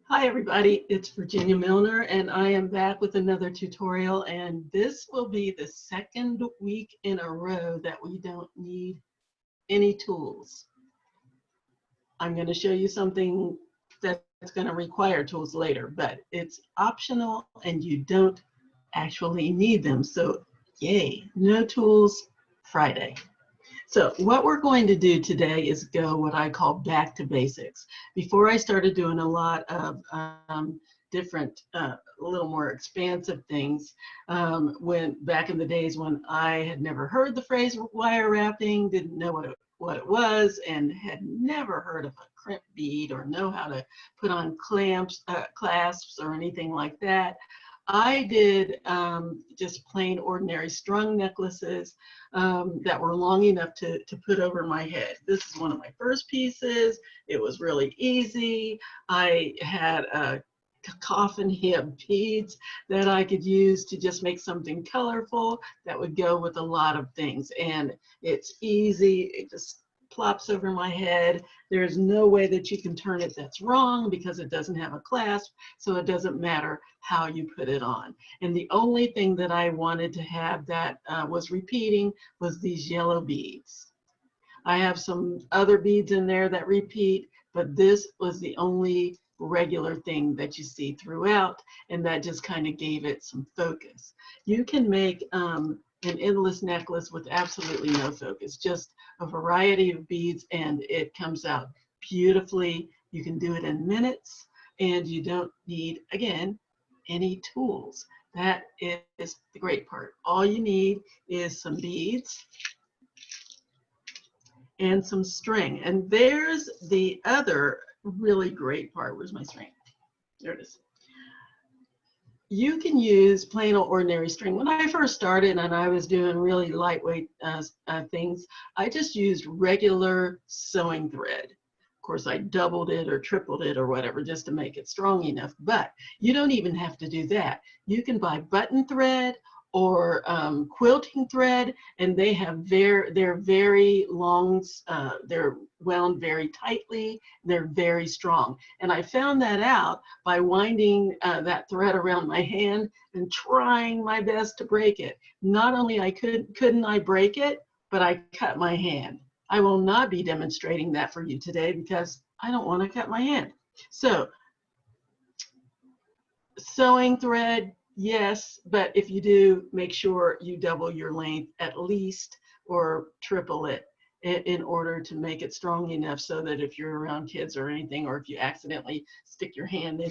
Hi everybody, it's Gin Milner and I am back with another tutorial, and this will be the second week in a row that we don't need any tools. I'm going to show you something that's going to require tools later, but it's optional and you don't actually need them. So yay, no tools Friday. So what we're going to do today is go what I call back to basics. Before I started doing a lot of different, a little more expansive things, when back in the days when I had never heard the phrase wire wrapping, didn't know what it was, and had never heard of a crimp bead or know how to put on clasps or anything like that. I did just plain ordinary strung necklaces that were long enough to put over my head. This is one of my first pieces. It was really easy. I had a cacophony of beads that I could use to just make something colorful that would go with a lot of things. And it's easy. It just plops over my head. There's no way that you can turn it that's wrong because it doesn't have a clasp, so it doesn't matter how you put it on. And the only thing that I wanted to have that was repeating was these yellow beads. I have some other beads in there that repeat, but this was the only regular thing that you see throughout, and that just kind of gave it some focus. You can make an endless necklace with absolutely no focus, just a variety of beads, and it comes out beautifully. You can do it in minutes, and you don't need, again, any tools. That is the great part. All you need is some beads and some string. And there's the other really great part. Where's my string? There it is. You can use plain old ordinary string. When I first started and I was doing really lightweight things, I just used regular sewing thread. Of course, I doubled it or tripled it or whatever just to make it strong enough, but you don't even have to do that. You can buy button thread or quilting thread, and they have they're very long, they're wound very tightly, they're very strong. And I found that out by winding that thread around my hand and trying my best to break it. Not only couldn't I break it, but I cut my hand. I will not be demonstrating that for you today because I don't want to cut my hand. So sewing thread, yes, but if you do, make sure you double your length at least or triple it in order to make it strong enough so that if you're around kids or anything, or if you accidentally stick your hand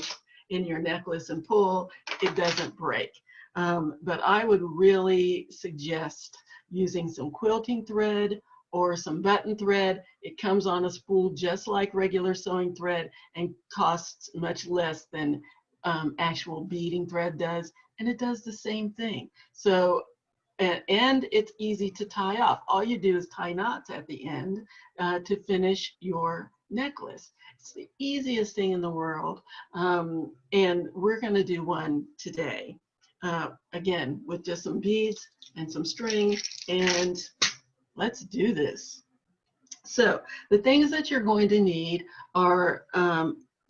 in your necklace and pull, it doesn't break. But I would really suggest using some quilting thread or some button thread. It comes on a spool just like regular sewing thread and costs much less than actual beading thread does, and it does the same thing. So, and it's easy to tie off. All you do is tie knots at the end to finish your necklace. It's the easiest thing in the world, and we're going to do one today. Again, with just some beads and some string, and let's do this. So the things that you're going to need are,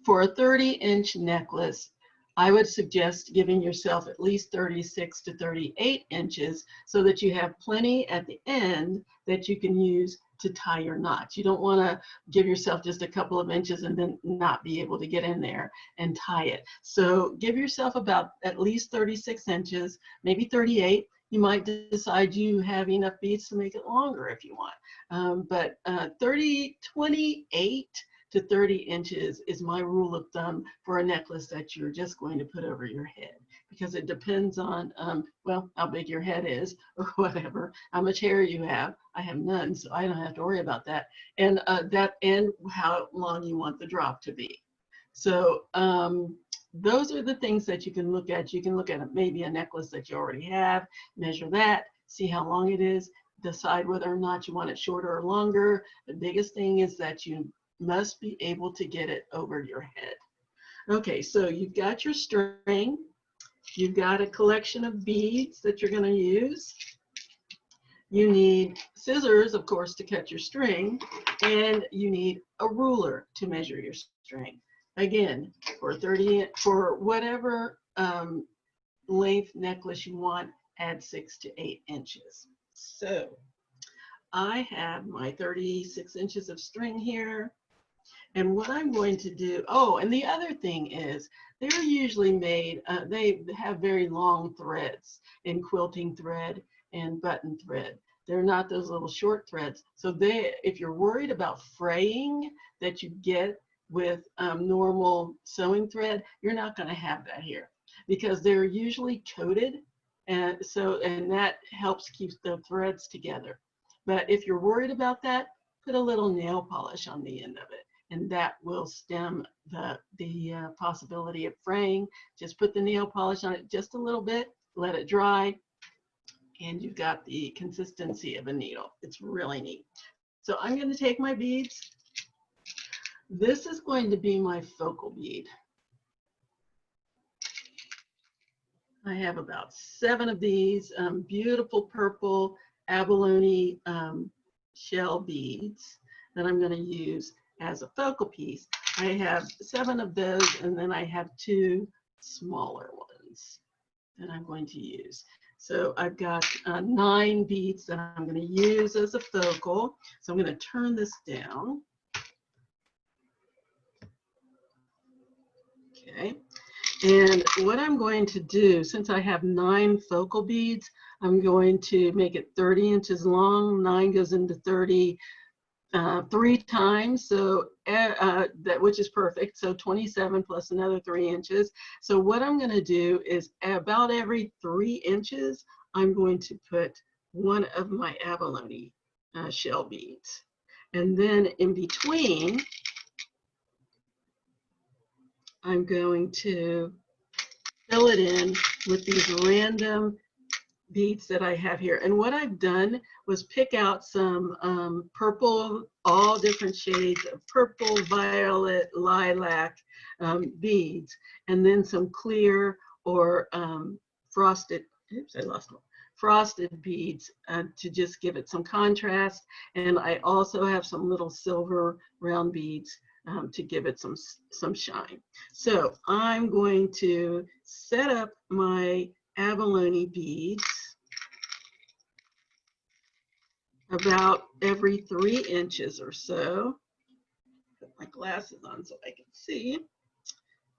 for a 30-inch necklace, I would suggest giving yourself at least 36 to 38 inches so that you have plenty at the end that you can use to tie your knots. You don't want to give yourself just a couple of inches and then not be able to get in there and tie it. So give yourself about at least 36 inches, maybe 38. You might decide you have enough beads to make it longer if you want. But 28 to 30 inches is my rule of thumb for a necklace that you're just going to put over your head, because it depends on, well, how big your head is or whatever, how much hair you have. I have none, so I don't have to worry about that. And and how long you want the drop to be. So those are the things that you can look at. You can look at maybe a necklace that you already have, measure that, see how long it is, decide whether or not you want it shorter or longer. The biggest thing is that you must be able to get it over your head. Okay, so you've got your string, you've got a collection of beads that you're going to use. You need scissors, of course, to cut your string, and you need a ruler to measure your string. Again, for whatever length necklace you want, add 6 to 8 inches. So I have my 36 inches of string here. And what I'm going to do, oh, and the other thing is, they're usually made, they have very long threads in quilting thread and button thread. They're not those little short threads. So if you're worried about fraying that you get with normal sewing thread, you're not going to have that here because they're usually coated. And that helps keep the threads together. But if you're worried about that, put a little nail polish on the end of it, and that will stem the possibility of fraying. Just put the nail polish on it just a little bit, let it dry, and you've got the consistency of a needle. It's really neat. So I'm going to take my beads. This is going to be my focal bead. I have about 7 of these beautiful purple abalone shell beads that I'm going to use as a focal piece. I have 7 of those, and then I have 2 smaller ones that I'm going to use. So I've got 9 beads that I'm going to use as a focal. So I'm going to turn this down. Okay. And what I'm going to do, since I have 9 focal beads, I'm going to make it 30 inches long. 9 goes into 30 3 times, so which is perfect. So 27 plus another 3 inches. So what I'm going to do is about every 3 inches, I'm going to put one of my abalone shell beads. And then in between, I'm going to fill it in with these random beads that I have here. And what I've done was pick out some purple, all different shades of purple, violet, lilac beads, and then some clear or frosted, oops, I lost one, frosted beads to just give it some contrast. And I also have some little silver round beads to give it some shine. So I'm going to set up my abalone beads about every 3 inches or so. Put my glasses on so I can see.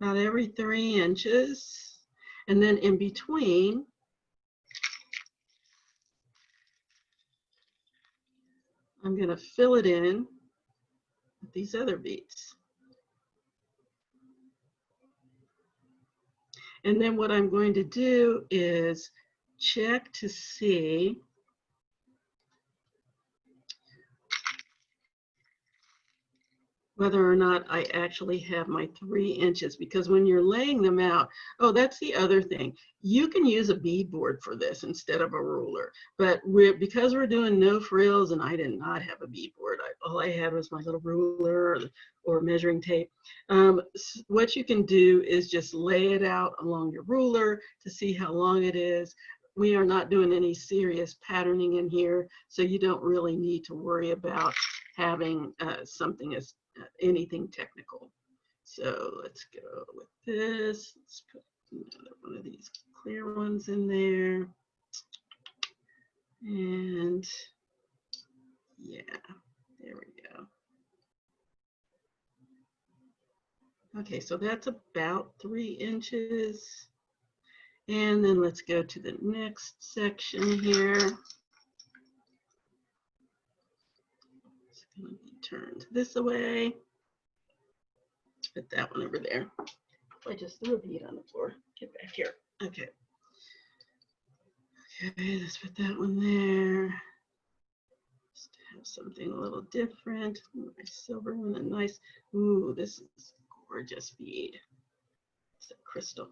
About every 3 inches. And then in between, I'm going to fill it in with these other beads. And then what I'm going to do is check to see whether or not I actually have my 3 inches, because when you're laying them out, oh, that's the other thing. You can use a beadboard for this instead of a ruler, but because we're doing no frills, and I did not have a beadboard, all I had was my little ruler or measuring tape. What you can do is just lay it out along your ruler to see how long it is. We are not doing any serious patterning in here, so you don't really need to worry about having something as anything technical. So let's go with this. Let's put another one of these clear ones in there. And yeah, there we go. Okay, so that's about 3 inches. And then let's go to the next section here. It's going to be turned this way. Put that one over there. I just threw a bead on the floor. Get back here. Okay. Okay, let's put that one there. Just to have something a little different. My silver one, a nice, ooh, this is gorgeous bead. It's a crystal.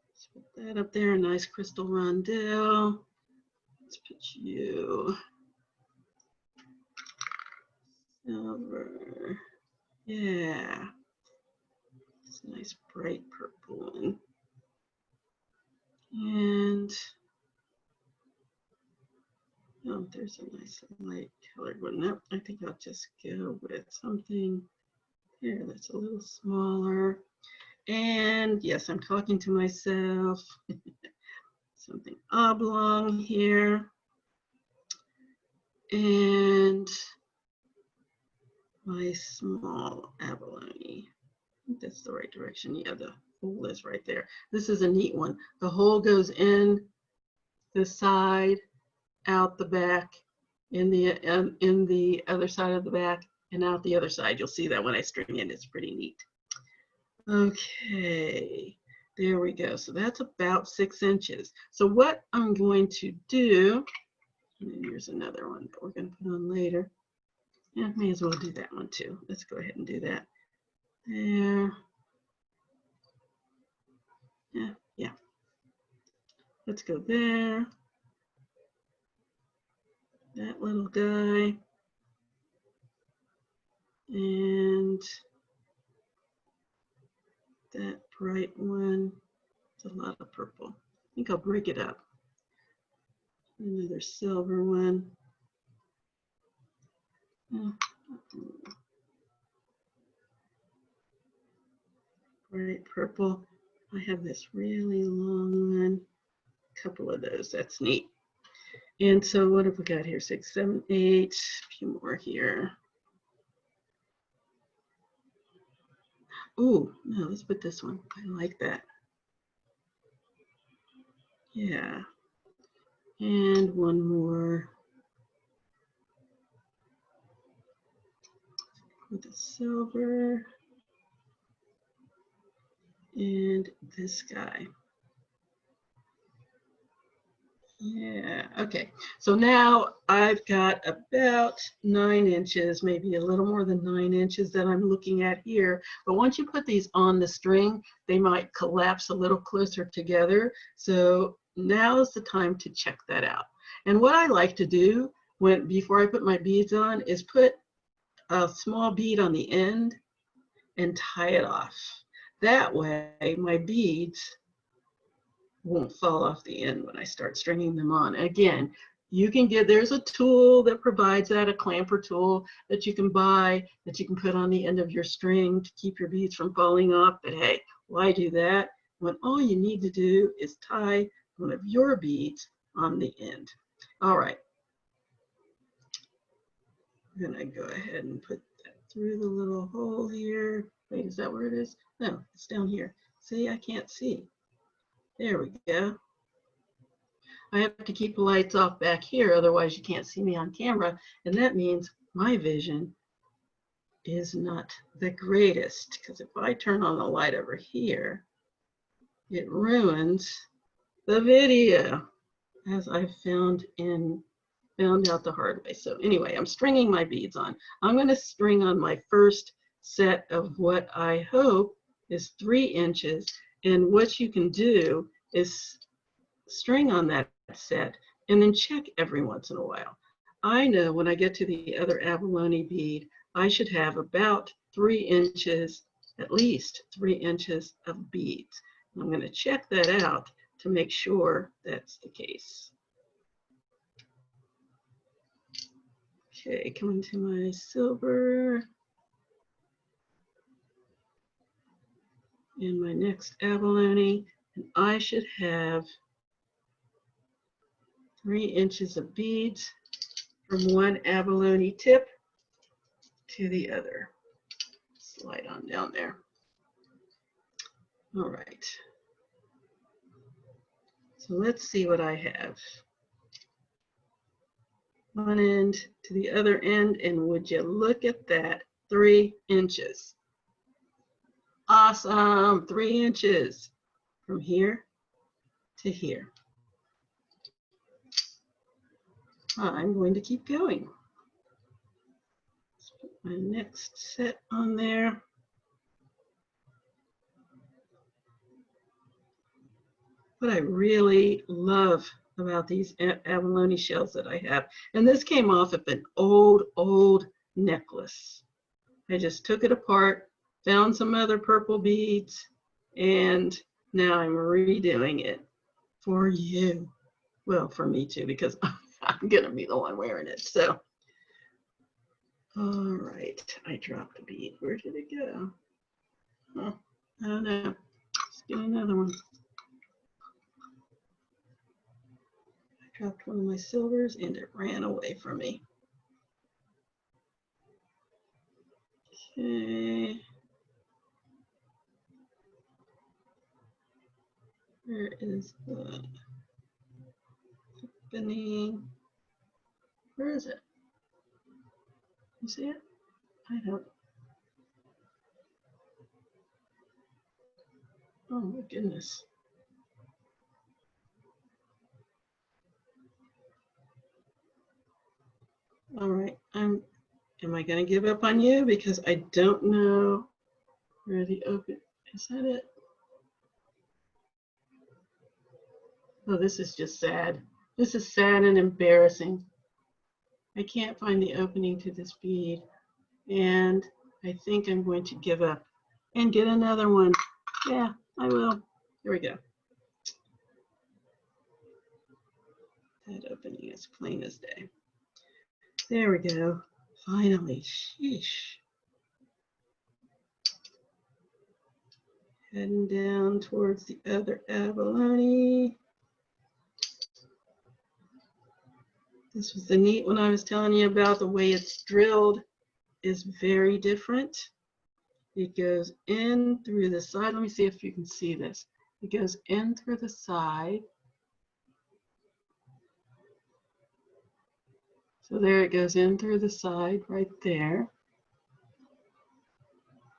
Let's put that up there, a nice crystal rondelle. Let's put you silver. Yeah. It's a nice bright purple one. And oh, there's a nice light colored one. Nope, I think I'll just go with something Here, that's a little smaller. And yes, I'm talking to myself. Something oblong here. And my small abalone. I think that's the right direction. Yeah, the hole is right there. This is a neat one. The hole goes in the side, out the back, in the other side of the back, and out the other side. You'll see that when I string it. It's pretty neat. Okay, there we go. So that's about 6 inches. So what I'm going to do, and here's another one that we're going to put on later. Yeah, may as well do that one too. Let's go ahead and do that. There. Yeah. Let's go there. That little guy. And that bright one. It's a lot of purple. I think I'll break it up. Another silver one. Bright purple. I have this really long one. A couple of those. That's neat. And so what have we got here? 6, 7, 8. A few more here. Ooh, no, let's put this one. I like that. Yeah. And one more. With the silver. And this guy. Yeah, okay. So now I've got about 9 inches, maybe a little more than 9 inches that I'm looking at here. But once you put these on the string, they might collapse a little closer together. So now is the time to check that out. And what I like to do before I put my beads on is put a small bead on the end and tie it off. That way my beads won't fall off the end when I start stringing them on. Again, you can there's a tool that provides that, a clamper tool that you can buy, that you can put on the end of your string to keep your beads from falling off. But hey, why do that when all you need to do is tie one of your beads on the end? All right. I'm gonna go ahead and put that through the little hole here. Wait, is that where it is? No, it's down here. See, I can't see. There we go. I have to keep the lights off back here, otherwise you can't see me on camera, and that means my vision is not the greatest, because if I turn on the light over here, it ruins the video, as I found out the hard way. So anyway, I'm stringing my beads on. I'm going to string on my first set of what I hope is 3 inches, and what you can do is string on that set and then check every once in a while. I know when I get to the other abalone bead, I should have about 3 inches, at least 3 inches of beads. And I'm going to check that out to make sure that's the case. Okay, coming to my silver. And my next abalone, and I should have 3 inches of beads from one abalone tip to the other. Slide on down there. All right. So let's see what I have. One end to the other end, and would you look at that, 3 inches. Awesome, 3 inches from here to here. I'm going to keep going. Let's put my next set on there. What I really love about these abalone shells that I have, and this came off of an old necklace. I just took it apart, found some other purple beads, and now I'm redoing it for you. Well, for me too, because I'm gonna be the one wearing it. So All right, I dropped a bead. Where did it go? Oh, I don't know. Let's get another one. I dropped one of my silvers and it ran away from me. Okay. Where is the opening? Where is it? You see it? I don't. Oh my goodness. All right, am I going to give up on you because I don't know where the open, is that it? Oh, this is just sad. This is sad and embarrassing. I can't find the opening to this bead, and I think I'm going to give up and get another one. Yeah, I will. Here we go. That opening is plain as day. There we go. Finally, sheesh. Heading down towards the other abalone. This was the neat one I was telling you about. The way it's drilled is very different. It goes in through the side. Let me see if you can see this. It goes in through the side. So there it goes in through the side right there.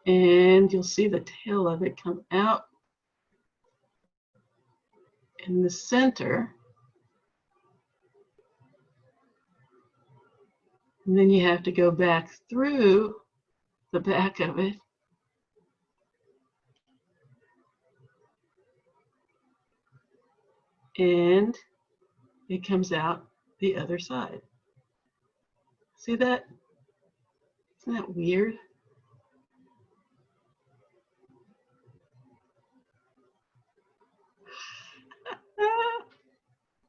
And you'll see the tail of it come out in the center. And then you have to go back through the back of it. And it comes out the other side. See that? Isn't that weird?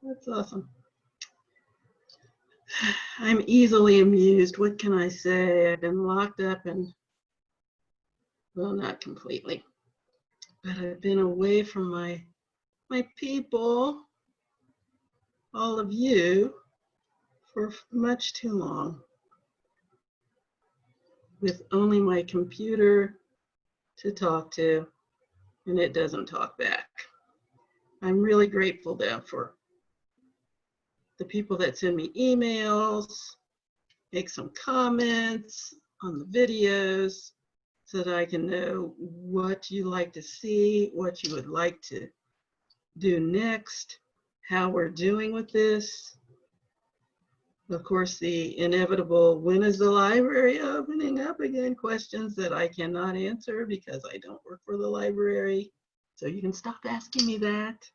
That's awesome. I'm easily amused. What can I say? I've been locked up and, well, not completely, but I've been away from my people, all of you, for much too long, with only my computer to talk to, and it doesn't talk back. I'm really grateful though for the people that send me emails, make some comments on the videos so that I can know what you like to see, what you would like to do next, how we're doing with this. Of course, the inevitable, when is the library opening up again? Questions that I cannot answer because I don't work for the library. So you can stop asking me that.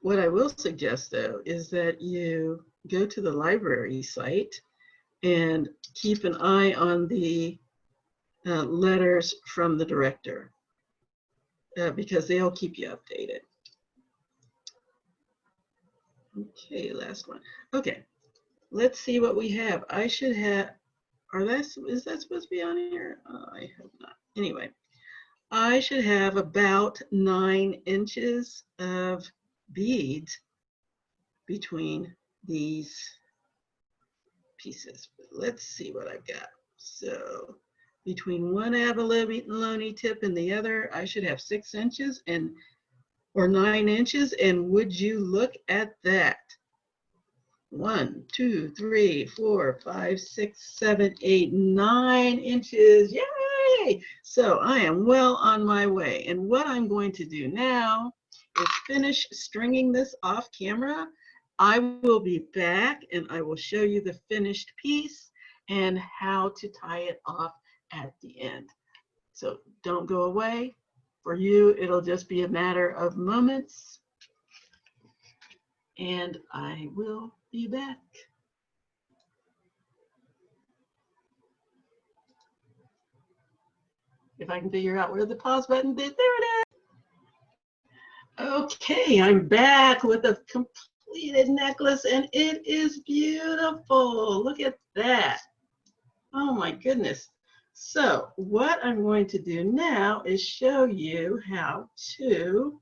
What I will suggest though is that you go to the library site and keep an eye on the letters from the director because they'll keep you updated. Okay, last one. Okay, let's see what we have. I should have, is that supposed to be on here? I hope not. Anyway, I should have about 9 inches of beads between these pieces. But let's see what I've got. So between one abalone tip and the other, I should have 6 inches or 9 inches. And would you look at that? 1, 2, 3, 4, 5, 6, 7, 8, 9 inches. Yay! So I am well on my way. And what I'm going to do now is finish stringing this off camera. I will be back and I will show you the finished piece and how to tie it off at the end. So don't go away. For you, it'll just be a matter of moments. And I will be back. If I can figure out where the pause button did, there it is. Okay, I'm back with a complete beaded necklace, and it is beautiful. Look at that. Oh my goodness. So what I'm going to do now is show you how to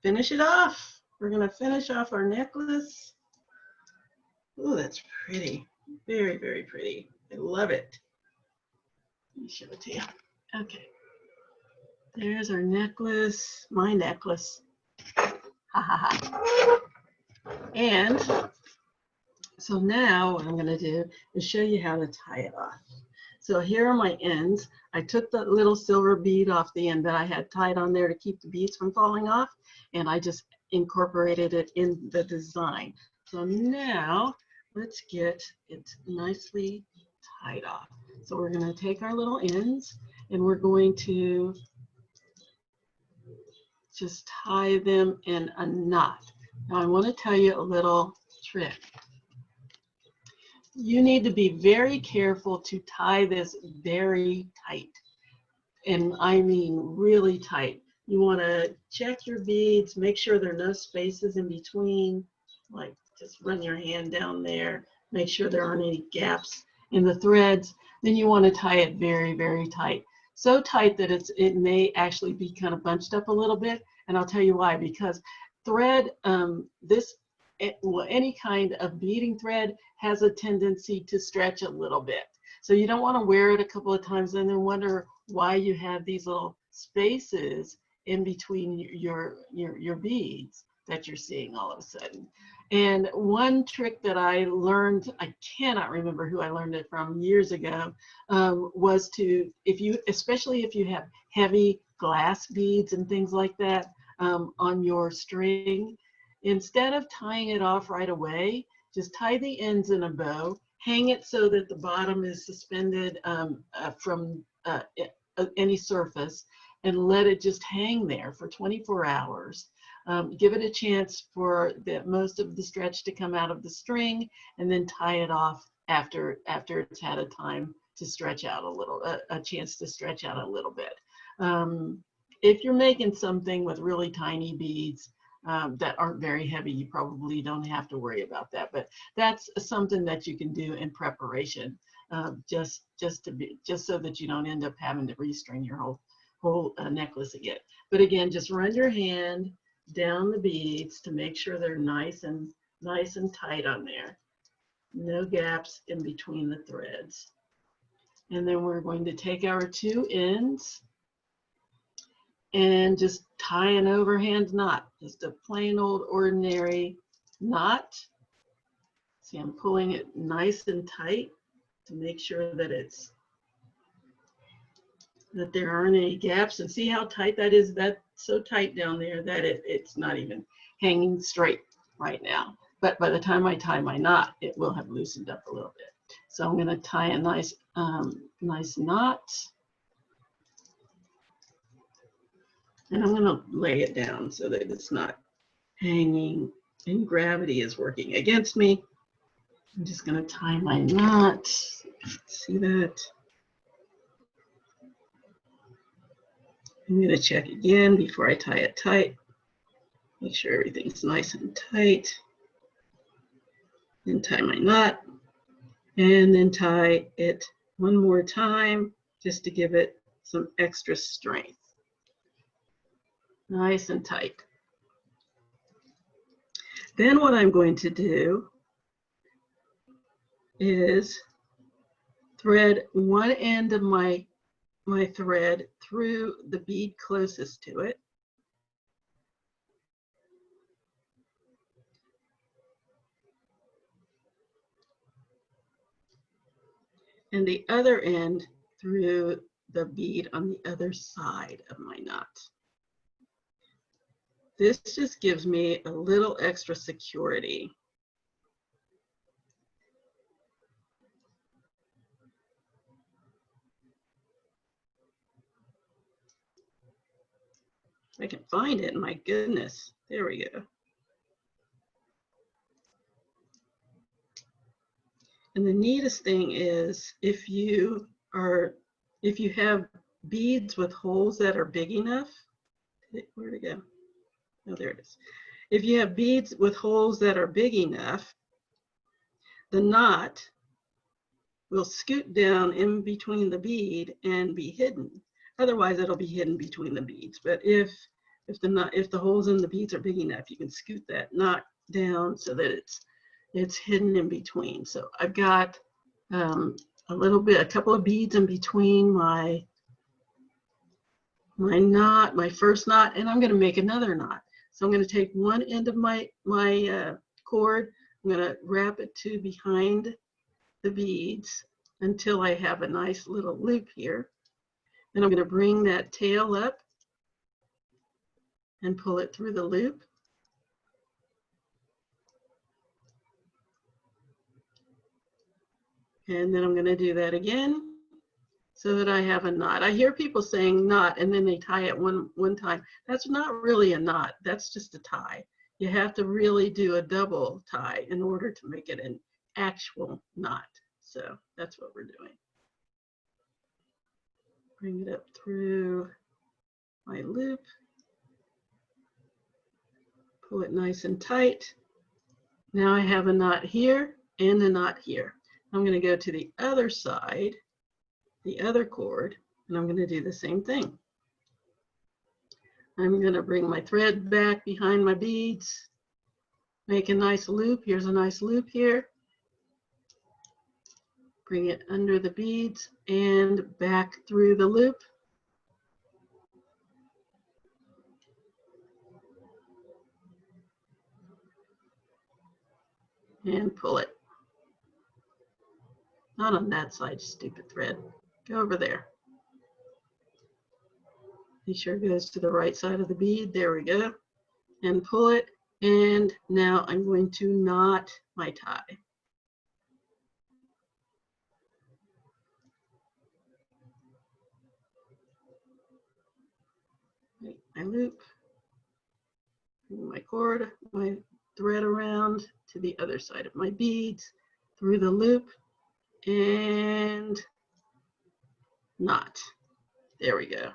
finish it off. We're going to finish off our necklace. Oh, that's pretty. Very, very pretty. I love it. Let me show it to you. Okay. There's our necklace, my necklace. Ha ha ha. And so now what I'm going to do is show you how to tie it off. So here are my ends. I took the little silver bead off the end that I had tied on there to keep the beads from falling off, and I just incorporated it in the design. So now let's get it nicely tied off. So we're going to take our little ends and we're going to just tie them in a knot. Now I want to tell you a little trick. You need to be very careful to tie this very tight. And I mean really tight. You want to check your beads, make sure there are no spaces in between. Like just run your hand down there, make sure there aren't any gaps in the threads. Then you want to tie it very, very tight. So tight that it may actually be kind of bunched up a little bit. And I'll tell you why, because thread, any kind of beading thread has a tendency to stretch a little bit. So you don't want to wear it a couple of times and then wonder why you have these little spaces in between your beads that you're seeing all of a sudden. And one trick that I learned, I cannot remember who I learned it from years ago, was to, especially if you have heavy glass beads and things like that on your string, instead of tying it off right away, just tie the ends in a bow, hang it so that the bottom is suspended from any surface, and let it just hang there for 24 hours. Give it a chance for most of the stretch to come out of the string, and then tie it off after it's had a time to stretch out a little, a chance to stretch out a little bit. If you're making something with really tiny beads that aren't very heavy, you probably don't have to worry about that. But that's something that you can do in preparation, just so that you don't end up having to restring your whole necklace again. But again, just run your hand down the beads to make sure they're nice and tight on there. No gaps in between the threads. And then we're going to take our two ends and just tie an overhand knot, just a plain old ordinary knot. See, I'm pulling it nice and tight to make sure that there aren't any gaps. And see how tight that is? That's so tight down there that it's not even hanging straight right now. But by the time I tie my knot, it will have loosened up a little bit. So I'm going to tie a nice knot. And I'm going to lay it down so that it's not hanging and gravity is working against me. I'm just going to tie my knot. See that? I'm going to check again before I tie it tight. Make sure everything's nice and tight. Then tie my knot. And then tie it one more time just to give it some extra strength. Nice and tight. Then what I'm going to do is thread one end of my thread through the bead closest to it. And the other end through the bead on the other side of my knot. This just gives me a little extra security. If I can find it, my goodness, there we go. And the neatest thing is if you have beads with holes that are big enough, where'd it go? Oh, there it is. If you have beads with holes that are big enough, the knot will scoot down in between the bead and be hidden. Otherwise, it'll be hidden between the beads. But if the holes in the beads are big enough, you can scoot that knot down so that it's hidden in between. So I've got a couple of beads in between my knot, my first knot, and I'm going to make another knot. So I'm going to take one end of my cord, I'm going to wrap it to behind the beads until I have a nice little loop here. Then I'm going to bring that tail up and pull it through the loop. And then I'm going to do that again so that I have a knot. I hear people saying knot and then they tie it one time. That's not really a knot. That's just a tie. You have to really do a double tie in order to make it an actual knot. So that's what we're doing. Bring it up through my loop. Pull it nice and tight. Now I have a knot here and a knot here. I'm going to go to the other side, the other cord, and I'm going to do the same thing. I'm going to bring my thread back behind my beads, make a nice loop. Here's a nice loop here. Bring it under the beads and back through the loop. And pull it. Not on that side, stupid thread. Go over there. Be sure it goes to the right side of the bead. There we go. And pull it. And now I'm going to knot my tie. Make my loop. Bring my cord, my thread around to the other side of my beads, through the loop, and knot. There we go.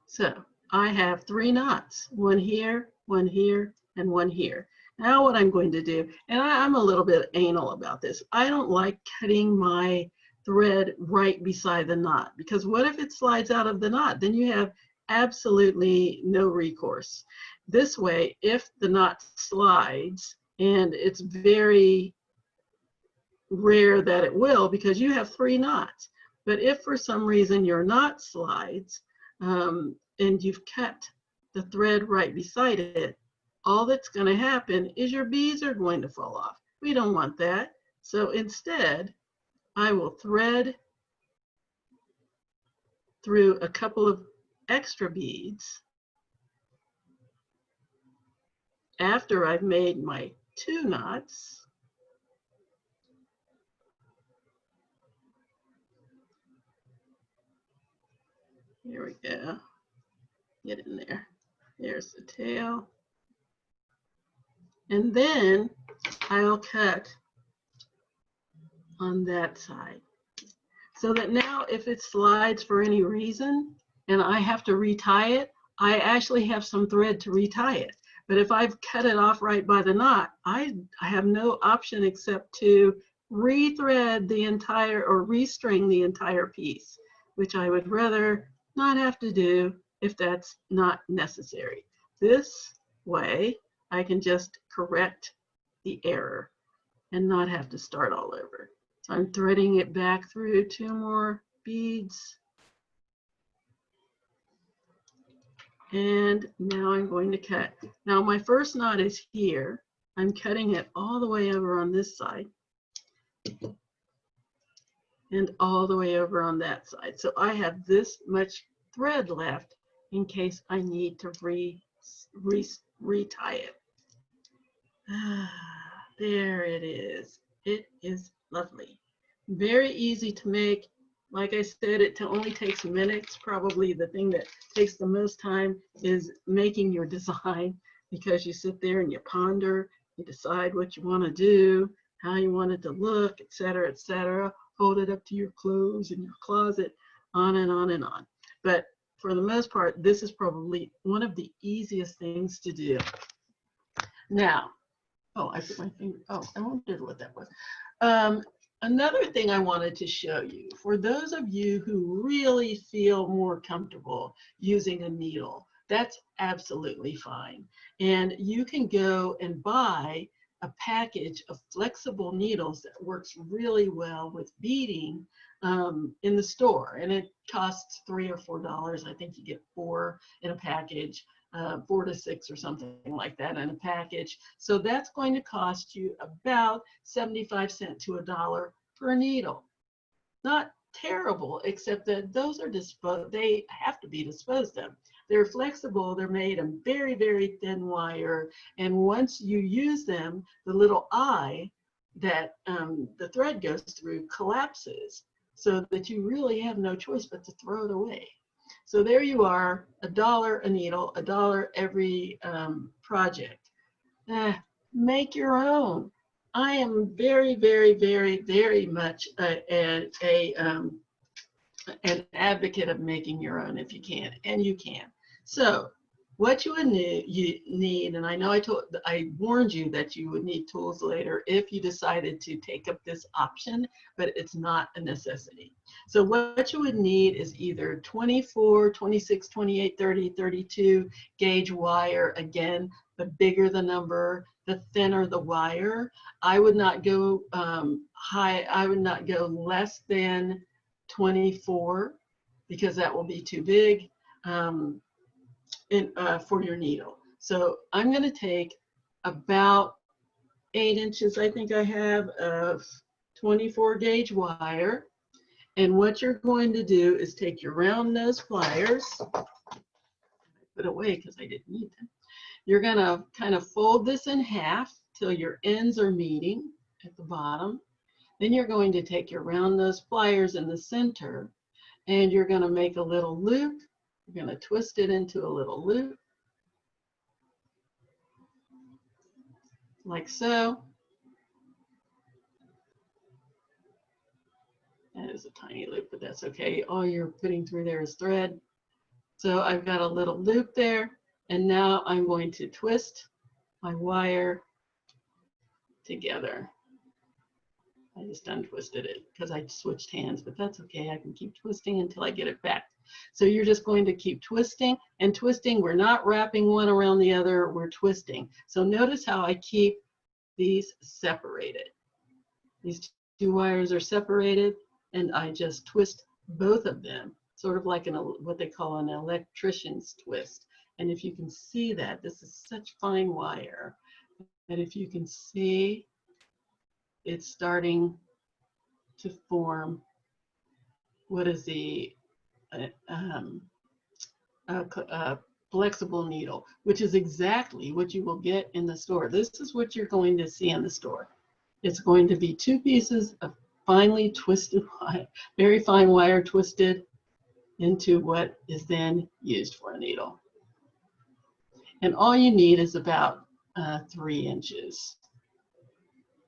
So I have 3 knots, one here, and one here. Now what I'm going to do, and I'm a little bit anal about this, I don't like cutting my thread right beside the knot, because what if it slides out of the knot? Then you have absolutely no recourse. This way, if the knot slides, and it's very rare that it will because you have 3 knots, but if for some reason your knot slides and you've cut the thread right beside it, all that's going to happen is your beads are going to fall off. We don't want that. So instead, I will thread through a couple of extra beads after I've made my 2 knots. Here we go. Get in there. There's the tail. And then I'll cut on that side. So that now if it slides for any reason and I have to retie it, I actually have some thread to retie it. But if I've cut it off right by the knot, I have no option except to rethread the entire or restring the entire piece, which I would rather not have to do if that's not necessary. This way, I can just correct the error and not have to start all over. So I'm threading it back through 2 more beads. And now I'm going to cut. Now my first knot is here. I'm cutting it all the way over on this side and all the way over on that side. So I have this much thread left in case I need to retie it. There it is. It is lovely. Very easy to make. Like I said, it only takes minutes. Probably the thing that takes the most time is making your design, because you sit there and you ponder, you decide what you want to do, how you want it to look, etc., etc. Hold it up to your clothes in your closet, on and on and on. But for the most part, this is probably one of the easiest things to do. Now, oh, I put my finger, oh, I wondered what that was. Another thing I wanted to show you, for those of you who really feel more comfortable using a needle, that's absolutely fine. And you can go and buy a package of flexible needles that works really well with beading in the store. And it costs $3 or $4. I think you get 4 in a package. 4 to 6 or something like that in a package. So that's going to cost you about 75 cents to $1 per needle. Not terrible, except that those are they have to be disposed of. They're flexible, they're made of very, very thin wire, and once you use them, the little eye that the thread goes through collapses, so that you really have no choice but to throw it away. So there you are, $1 a needle, $1 every project. Make your own. I am very, very, very, very much an advocate of making your own if you can, and you can. So what you would need, and I know I warned you that you would need tools later if you decided to take up this option, but it's not a necessity. So what you would need is either 24, 26, 28, 30, 32 gauge wire. Again, the bigger the number, the thinner the wire. I would not go I would not go less than 24 because that will be too big for your needle. So I'm going to take about 8 inches, I think I have, of 24 gauge wire. And what you're going to do is take your round nose pliers, put away because I didn't need them. You're going to kind of fold this in half till your ends are meeting at the bottom. Then you're going to take your round nose pliers in the center and you're going to make a little loop. You're going to twist it into a little loop, like so. That is a tiny loop, but that's okay. All you're putting through there is thread. So I've got a little loop there, and now I'm going to twist my wire together. I just untwisted it because I switched hands, but that's okay. I can keep twisting until I get it back. So you're just going to keep twisting and twisting. We're not wrapping one around the other, we're twisting. So notice how I keep these separated. These two wires are separated, and I just twist both of them, sort of like what they call an electrician's twist. And if you can see that, this is such fine wire. And if you can see, it's starting to form what is the flexible needle, which is exactly what you will get in the store. This is what you're going to see in the store. It's going to be 2 pieces of finely twisted wire, very fine wire twisted into what is then used for a needle. And all you need is about 3 inches.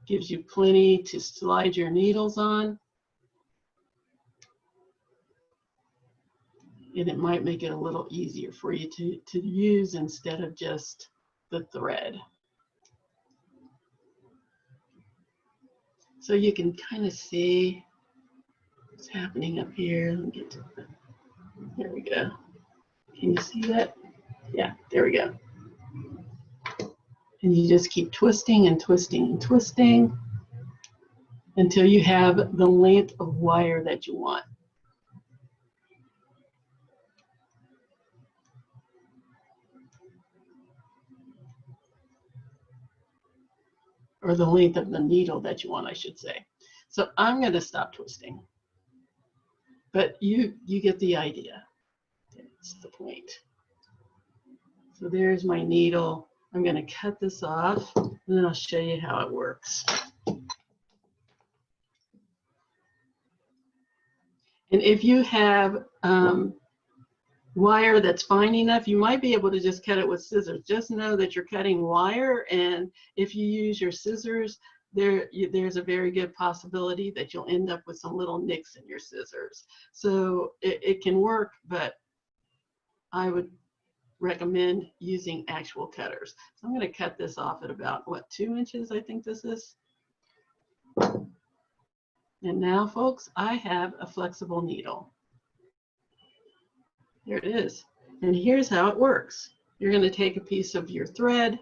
Gives you plenty to slide your needles on. And it might make it a little easier for you to use instead of just the thread. So you can kind of see what's happening up here. Let me get to it. There we go. Can you see that? Yeah, there we go. And you just keep twisting and twisting and twisting until you have the length of wire that you want. Or the length of the needle that you want, I should say. So I'm going to stop twisting. But you get the idea. That's the point. So there's my needle. I'm going to cut this off, and then I'll show you how it works. And if you have wire that's fine enough, you might be able to just cut it with scissors. Just know that you're cutting wire, and if you use your scissors, there's a very good possibility that you'll end up with some little nicks in your scissors. So it can work, but I would recommend using actual cutters. So I'm going to cut this off at about, what, 2 inches, I think this is. And now, folks, I have a flexible needle. Here it is. And here's how it works. You're going to take a piece of your thread,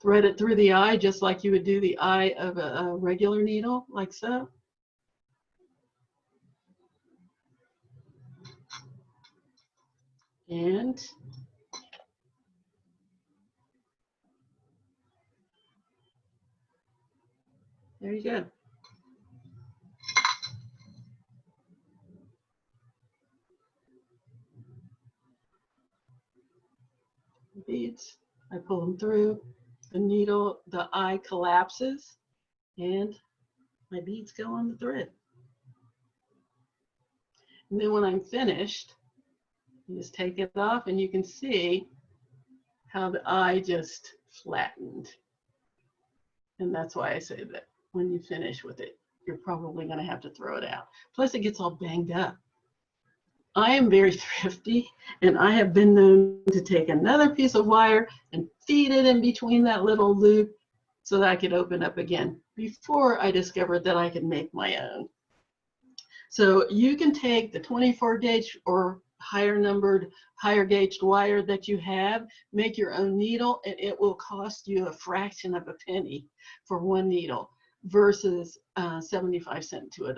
thread it through the eye just like you would do the eye of a regular needle, like so. And there you go. Beads, I pull them through, the needle, the eye collapses, and my beads go on the thread. And then when I'm finished, you just take it off and you can see how the eye just flattened. And that's why I say that when you finish with it, you're probably going to have to throw it out. Plus it gets all banged up. I am very thrifty, and I have been known to take another piece of wire and feed it in between that little loop so that I could open up again before I discovered that I could make my own. So you can take the 24 gauge or higher numbered, higher gauged wire that you have, make your own needle, and it will cost you a fraction of a penny for one needle versus 75 cents to $1.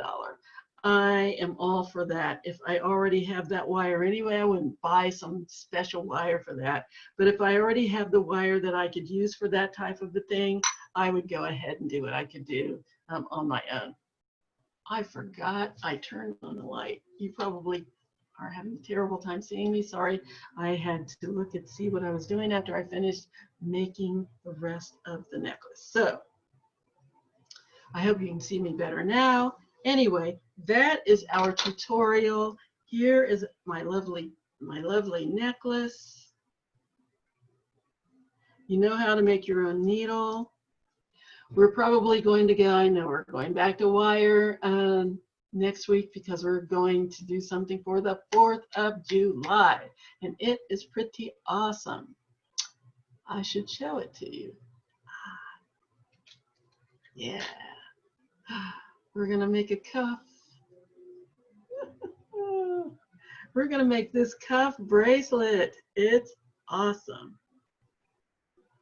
I am all for that. If I already have that wire anyway, I wouldn't buy some special wire for that. But if I already have the wire that I could use for that type of a thing, I would go ahead and do what I could do on my own. I forgot I turned on the light. You probably are having a terrible time seeing me. Sorry. I had to look and see what I was doing after I finished making the rest of the necklace. So I hope you can see me better now. Anyway, that is our tutorial. Here is my lovely necklace. You know how to make your own needle. We're probably going to go, I know we're going back to wire next week because we're going to do something for the 4th of July. And it is pretty awesome. I should show it to you. Yeah. We're going to make a cuff. We're going to make this cuff bracelet. It's awesome.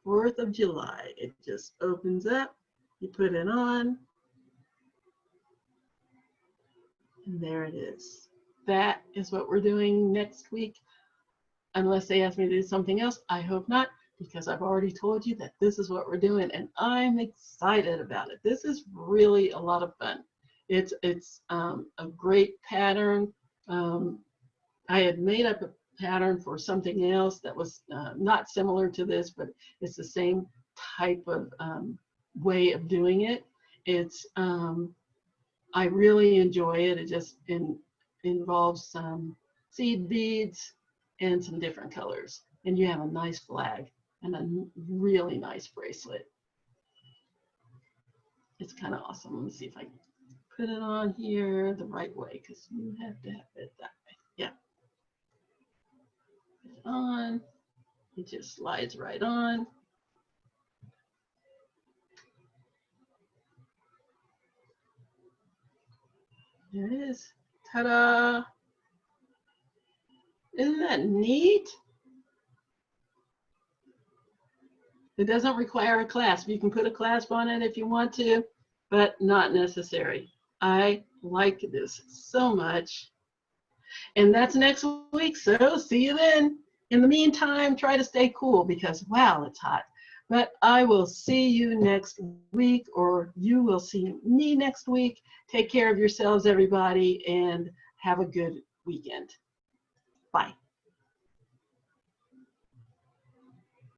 4th of July. It just opens up. You put it on. And there it is. That is what we're doing next week. Unless they ask me to do something else. I hope not, because I've already told you that this is what we're doing, and I'm excited about it. This is really a lot of fun. It's a great pattern. I had made up a pattern for something else that was not similar to this, but it's the same type of way of doing it. It's I really enjoy it. It just involves some seed beads and some different colors, and you have a nice flag and a really nice bracelet. It's kind of awesome. Let me see if I can put it on here the right way, because you have to have it that way. Yeah. Put it on. It just slides right on. There it is. Ta-da! Isn't that neat? It doesn't require a clasp. You can put a clasp on it if you want to, but not necessary. I like this so much. And that's next week, so see you then. In the meantime, try to stay cool because, wow, it's hot. But I will see you next week, or you will see me next week. Take care of yourselves, everybody, and have a good weekend. Bye.